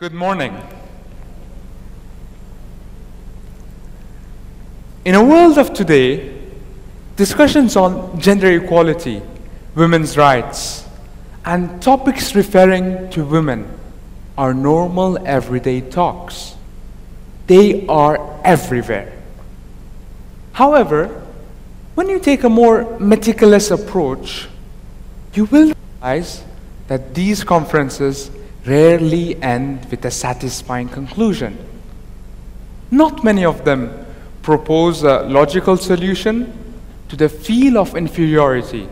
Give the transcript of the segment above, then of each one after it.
Good morning. In a world of today, discussions on gender equality, women's rights, and topics referring to women are normal everyday talks. They are everywhere. However, when you take a more meticulous approach, you will realize that these conferences rarely end with a satisfying conclusion. Not many of them propose a logical solution to the feel of inferiority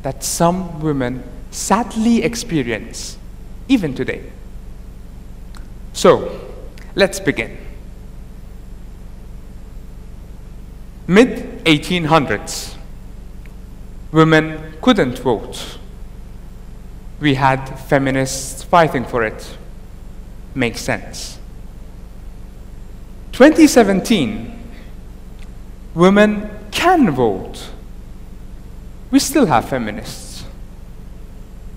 that some women sadly experience, even today. So, let's begin. Mid-1800s, women couldn't vote. We had feminists fighting for it. Makes sense. 2017, women can vote. We still have feminists.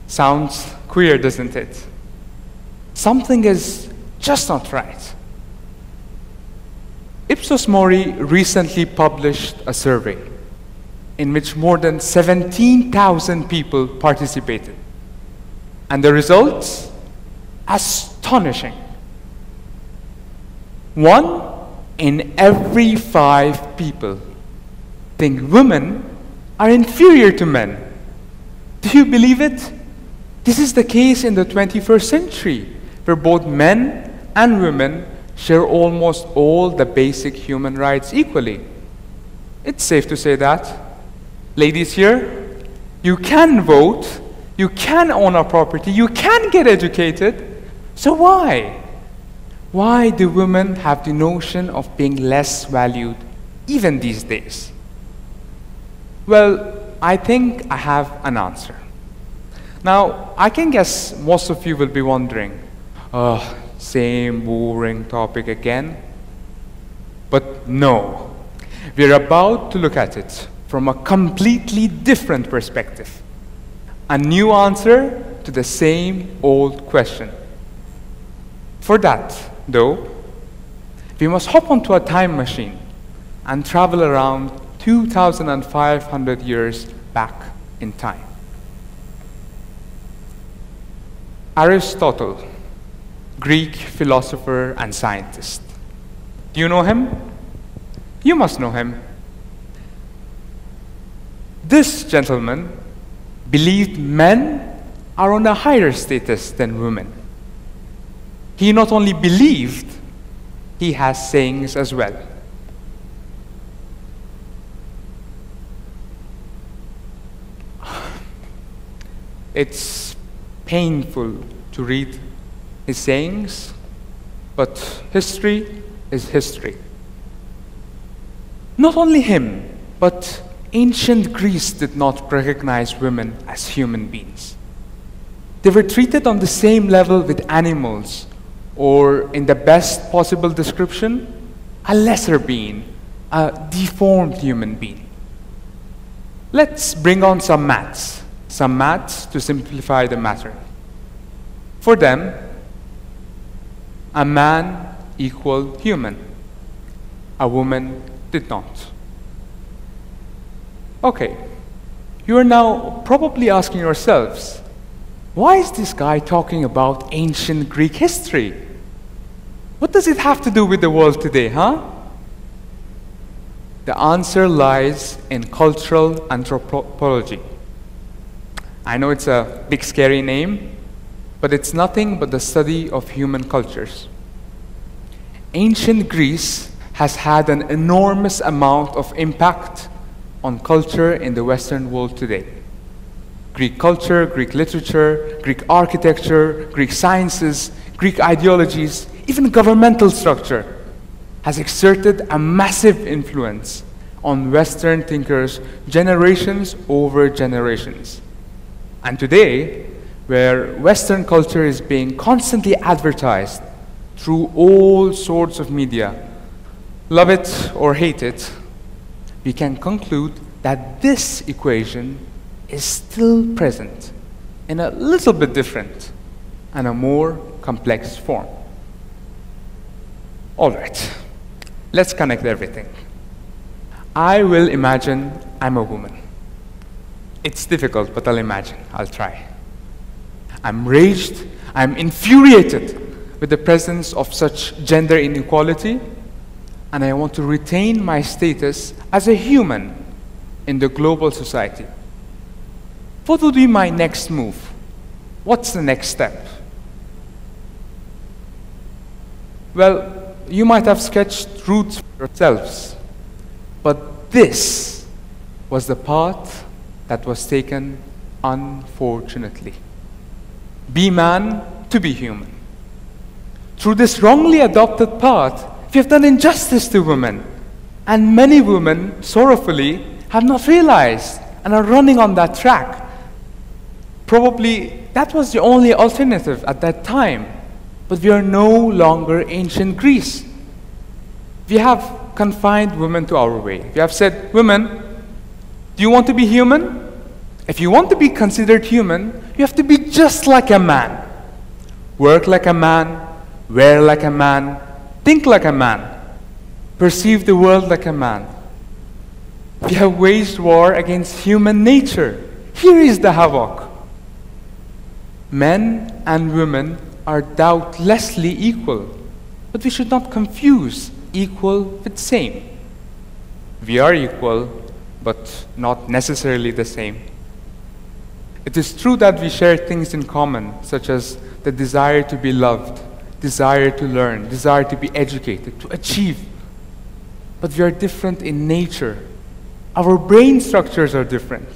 Sounds queer, doesn't it? Something is just not right. Ipsos Mori recently published a survey in which more than 17,000 people participated. And the results? Astonishing. 1 in every 5 people think women are inferior to men. Do you believe it? This is the case in the 21st century, where both men and women share almost all the basic human rights equally. It's safe to say that. Ladies here, you can vote, you can own a property, you can get educated. So why? Why do women have the notion of being less valued even these days? Well, I think I have an answer. Now, I can guess most of you will be wondering, oh, same boring topic again. But no, we're about to look at it from a completely different perspective. A new answer to the same old question. For that, though, we must hop onto a time machine and travel around 2,500 years back in time. Aristotle, Greek philosopher and scientist. Do you know him? You must know him. This gentleman believed men are on a higher status than women. He not only believed, he has sayings as well. It's painful to read his sayings, but history is history. Not only him, but ancient Greece did not recognize women as human beings. They were treated on the same level with animals, or in the best possible description, a lesser being, a deformed human being. Let's bring on some maths to simplify the matter. For them, a man equaled human. A woman did not. Okay, you are now probably asking yourselves, why is this guy talking about ancient Greek history? What does it have to do with the world today, huh? The answer lies in cultural anthropology. I know it's a big scary name, but it's nothing but the study of human cultures. Ancient Greece has had an enormous amount of impact on culture in the Western world today. Greek culture, Greek literature, Greek architecture, Greek sciences, Greek ideologies, even governmental structure has exerted a massive influence on Western thinkers generations over generations. And today, where Western culture is being constantly advertised through all sorts of media, love it or hate it, we can conclude that this equation is still present in a little bit different and a more complex form. All right, let's connect everything. I will imagine I'm a woman. It's difficult, but I'll imagine. I'll try. I'm raged, I'm infuriated with the presence of such gender inequality, and I want to retain my status as a human in the global society. What would be my next move? What's the next step? Well, you might have sketched routes for yourselves, but this was the path that was taken, unfortunately. Be man to be human. Through this wrongly adopted path, we have done injustice to women, and many women, sorrowfully, have not realized and are running on that track. Probably that was the only alternative at that time, but we are no longer ancient Greece. We have confined women to our way. We have said, women, do you want to be human? If you want to be considered human, you have to be just like a man. Work like a man, wear like a man, think like a man, perceive the world like a man. We have waged war against human nature. Here is the havoc. Men and women are doubtlessly equal, but we should not confuse equal with same. We are equal, but not necessarily the same. It is true that we share things in common, such as the desire to be loved, desire to learn, desire to be educated, to achieve. But we are different in nature. Our brain structures are different.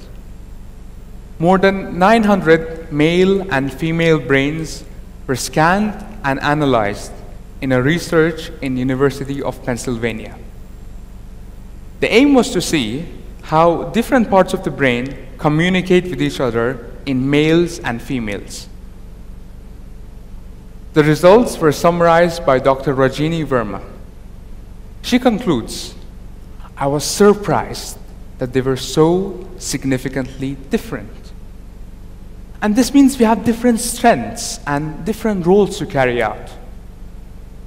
More than 900 male and female brains were scanned and analyzed in a research in University of Pennsylvania. The aim was to see how different parts of the brain communicate with each other in males and females. The results were summarized by Dr. Rajini Verma. She concludes, I was surprised that they were so significantly different. And this means we have different strengths and different roles to carry out.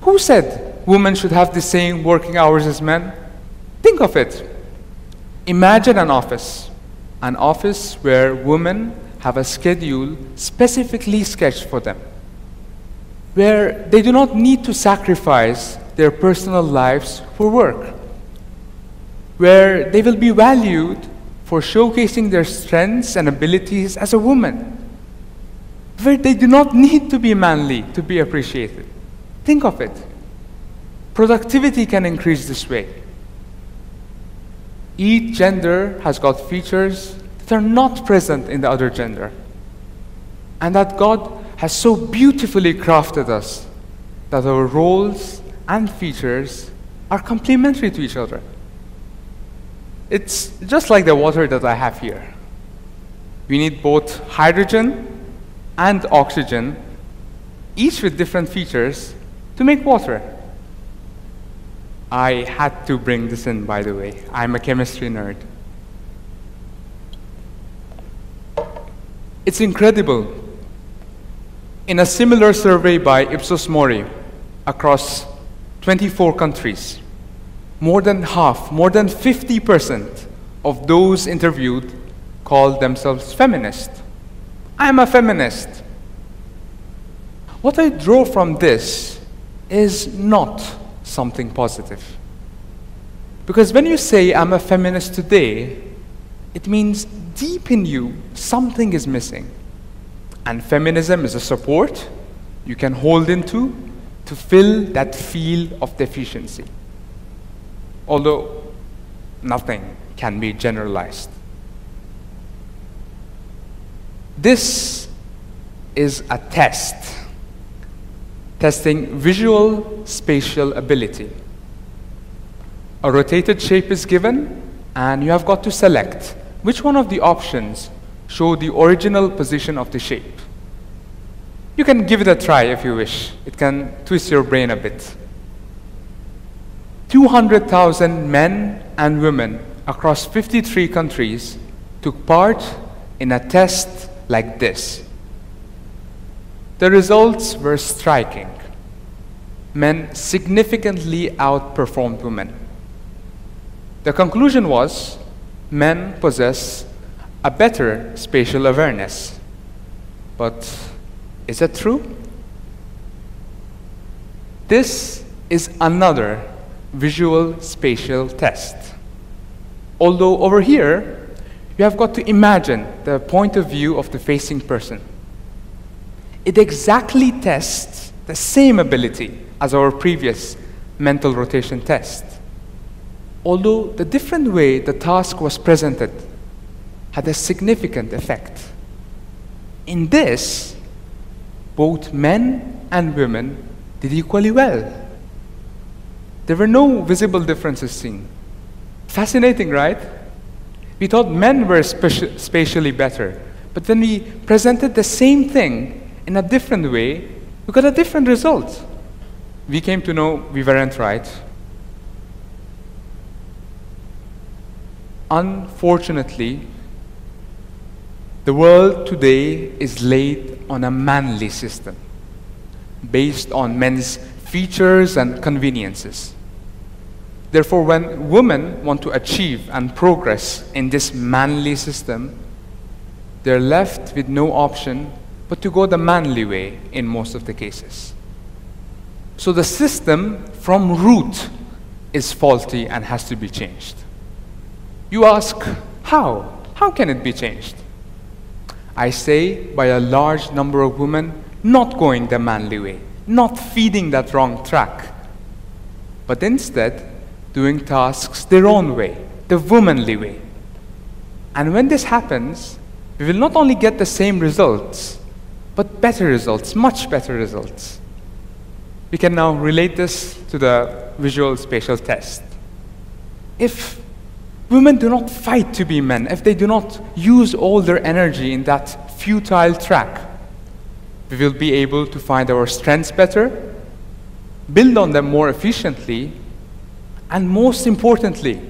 Who said women should have the same working hours as men? Think of it. Imagine an office where women have a schedule specifically sketched for them, where they do not need to sacrifice their personal lives for work, where they will be valued for showcasing their strengths and abilities as a woman, where they do not need to be manly to be appreciated. Think of it. Productivity can increase this way. Each gender has got features that are not present in the other gender, and that God has so beautifully crafted us that our roles and features are complementary to each other. It's just like the water that I have here. We need both hydrogen and oxygen, each with different features, to make water. I had to bring this in, by the way. I'm a chemistry nerd. It's incredible. In a similar survey by Ipsos Mori across 24 countries, more than half, more than 50% of those interviewed called themselves feminist. I'm a feminist. What I draw from this is not something positive. Because when you say I'm a feminist today, it means deep in you something is missing. And feminism is a support you can hold into to fill that field of deficiency. Although nothing can be generalized. This is a test, testing visual spatial ability. A rotated shape is given, and you have got to select which one of the options show the original position of the shape. You can give it a try if you wish. It can twist your brain a bit. 200,000 men and women across 53 countries took part in a test like this. The results were striking. men significantly outperformed women. The conclusion was men possess a better spatial awareness. But is that true? This is another visual spatial test. Although over here, you have got to imagine the point of view of the facing person. It exactly tests the same ability as our previous mental rotation test. Although the different way the task was presented had a significant effect. In this, both men and women did equally well. There were no visible differences seen. Fascinating, right? We thought men were spatially better, but when we presented the same thing in a different way, we got a different result. We came to know we weren't right. Unfortunately, the world today is laid on a manly system, based on men's features and conveniences. Therefore, when women want to achieve and progress in this manly system, they're left with no option but to go the manly way in most of the cases. So the system from root is faulty and has to be changed. You ask, how? How can it be changed? I say by a large number of women not going the manly way, not feeding that wrong track, but instead doing tasks their own way, the womanly way. And when this happens, we will not only get the same results, but better results, much better results. We can now relate this to the visual spatial test. If women do not fight to be men, if they do not use all their energy in that futile track, we will be able to find our strengths better, build on them more efficiently, and most importantly,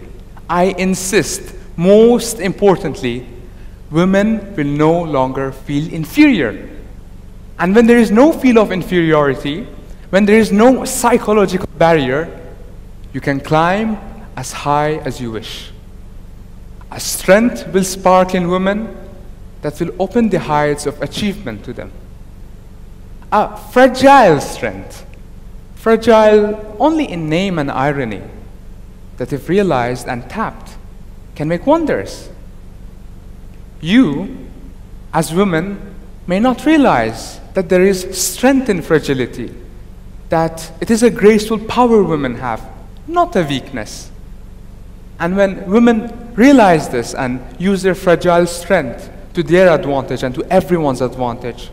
I insist, most importantly, women will no longer feel inferior. And when there is no feel of inferiority, when there is no psychological barrier, you can climb as high as you wish. A strength will spark in women that will open the heights of achievement to them. A fragile strength, fragile only in name and irony, that if realized and tapped, can make wonders. You, as women, may not realize that there is strength in fragility, that it is a graceful power women have, not a weakness. And when women realize this and use their fragile strength to their advantage and to everyone's advantage,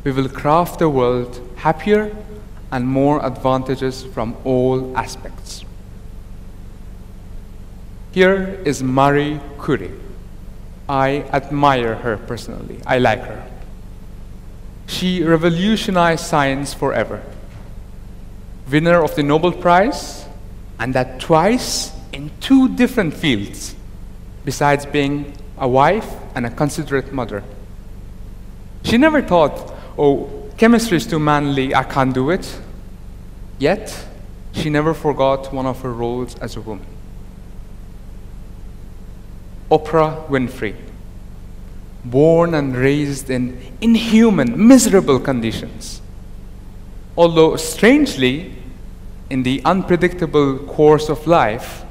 we will craft a world happier and more advantageous from all aspects. Here is Marie Curie. I admire her personally. I like her. She revolutionized science forever. Winner of the Nobel Prize, and that twice in 2 different fields, besides being a wife and a considerate mother. She never thought, oh, chemistry is too manly, I can't do it. Yet, she never forgot one of her roles as a woman. Oprah Winfrey, born and raised in inhuman, miserable conditions. Although strangely, in the unpredictable course of life,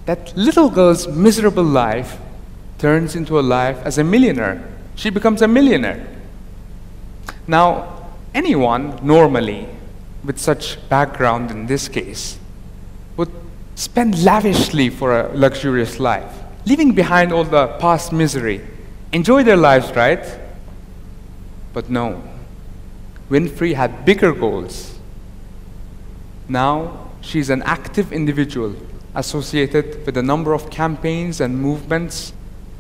that little girl's miserable life turns into a life as a millionaire. She becomes a millionaire. Now, anyone normally with such background in this case would spend lavishly for a luxurious life, leaving behind all the past misery, enjoy their lives, right? But no, Winfrey had bigger goals. Now, she's an active individual associated with a number of campaigns and movements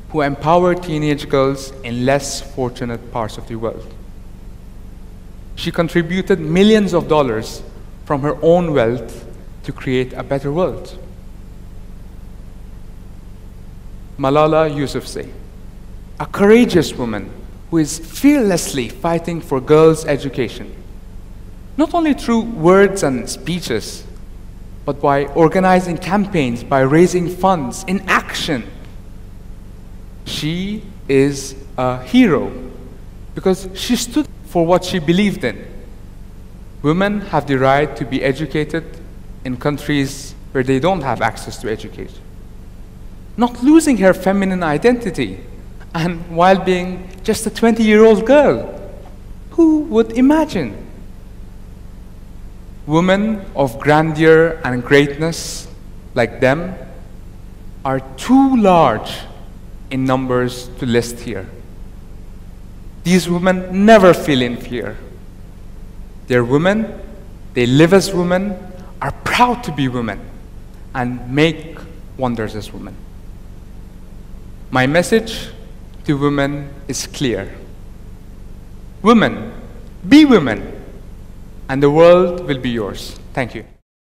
who empower teenage girls in less fortunate parts of the world. She contributed millions of dollars from her own wealth to create a better world. Malala Yousafzai, a courageous woman who is fearlessly fighting for girls' education. not only through words and speeches, but by organizing campaigns, by raising funds in action. She is a hero because she stood for what she believed in. Women have the right to be educated in countries where they don't have access to education. Not losing her feminine identity, and while being just a 20-year-old girl. Who would imagine? Women of grandeur and greatness like them are too large in numbers to list here. These women never feel inferior. They're women, they live as women, are proud to be women, and make wonders as women. My message to women is clear. Women, be women, and the world will be yours. Thank you.